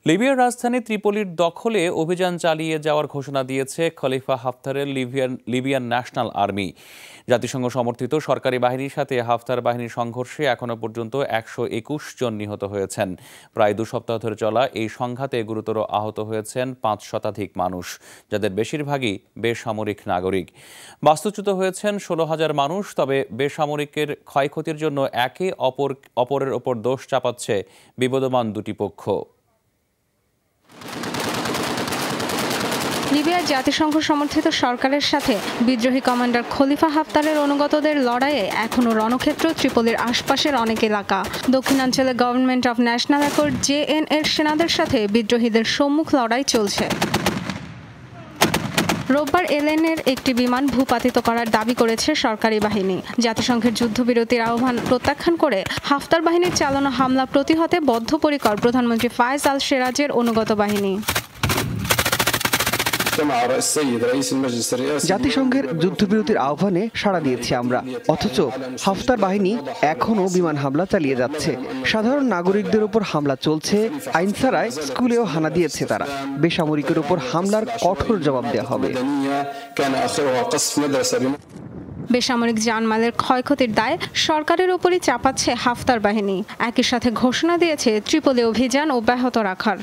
লিবিয়ার রাজধানী ত্রিপোলির দখলে অভিযান চালিয়ে যাওয়ার ঘোষণা দিয়েছে খলিফা হাফতারের লিবিয়ান ন্যাশনাল আর্মি। জাতিসংঘ সমর্থিত সরকারি বাহিনীর সাথে হাফতার বাহিনীর সংঘর্ষে এখনো পর্যন্ত 121 জন নিহত হয়েছেন। প্রায় 2 সপ্তাহ ধরে চলা এই সংঘাতে গুরুতর আহত হয়েছেন 5 শতাধিক মানুষ, যাদের বেশিরভাগই বেসামরিক নাগরিক। বাস্তুচ্যুত হয়েছেন 16,000 মানুষ। তবে বেসামরিকের ক্ষয়ক্ষতির জন্য একে অপরের ওপর দোষ চাপাচ্ছে বিবদমান দুটি পক্ষ। লিবিয়ার জাতিসংঘ সমর্থিত সরকারের সাথে বিদ্রোহী কমান্ডার খলিফা হাফতারের অনুগতদের লড়াইয়ে এখনও রণক্ষেত্র ত্রিপোলির আশপাশের অনেক এলাকা। দক্ষিণাঞ্চলে government of national accord JN এর সেনাদের সাথে বিদ্রোহীদের সম্মুখ লড়াই চলছে। রোববার এলেনের একটি বিমান ভূপাতিত করার দাবি করেছে সরকারি বাহিনী। জাতিসংঘের যুদ্ধবিরতির আহ্বান প্রত্যাখ্যান করে হাফতার বাহিনীর চালানো হামলা প্রতিহতে বদ্ধপরিকর প্রধানমন্ত্রী ফায়েজ আল সেরাজের অনুগত বাহিনী। জাতিসংঘের যুদ্ধবিরতির আহ্বানে সাড়া দিয়েছি আমরা, অথচ হাফতার বাহিনী এখনও বিমান হামলা চালিয়ে যাচ্ছে। সাধারণ নাগরিকদের উপর হামলা চলছে, আইনসারায় স্কুলেও হানা দিয়েছে তারা। বেসামরিকের উপর হামলার কঠোর জবাব দেওয়া হবে। বেসামরিক জানমালের ক্ষয়ক্ষতির দায় সরকারের উপরই চাপাচ্ছে হাফতার বাহিনী। একই সাথে ঘোষণা দিয়েছে ত্রিপোলি অভিযান অব্যাহত রাখার।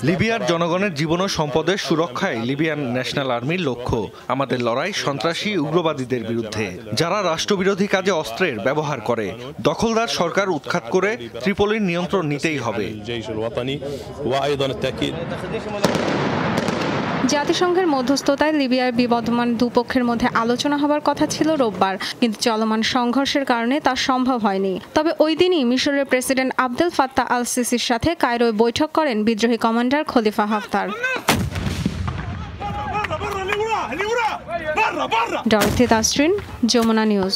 লিবিয়ার জনগণের জীবন ও সম্পদের সুরক্ষায় লিবিয়ান ন্যাশনাল আর্মির লক্ষ্য। আমাদের লড়াই সন্ত্রাসী উগ্রবাদীদের বিরুদ্ধে, যারা রাষ্ট্রবিরোধী কাজে অস্ত্রের ব্যবহার করে। দখলদার সরকার উৎখাত করে ত্রিপোলির নিয়ন্ত্রণ নিতেই হবে। জাতিসংঘের মধ্যস্থতায় লিবিয়ার বিবদমান দুপক্ষের মধ্যে আলোচনা হবার কথা ছিল রোববার, কিন্তু চলমান সংঘর্ষের কারণে তা সম্ভব হয়নি। তবে ওই দিনই মিশরের প্রেসিডেন্ট আবদেল ফাত্তাহ আল সিসির সাথে কায়রোয় বৈঠক করেন বিদ্রোহী commander Khalifa Haftar. Dorothy Tasrin, Jamuna news.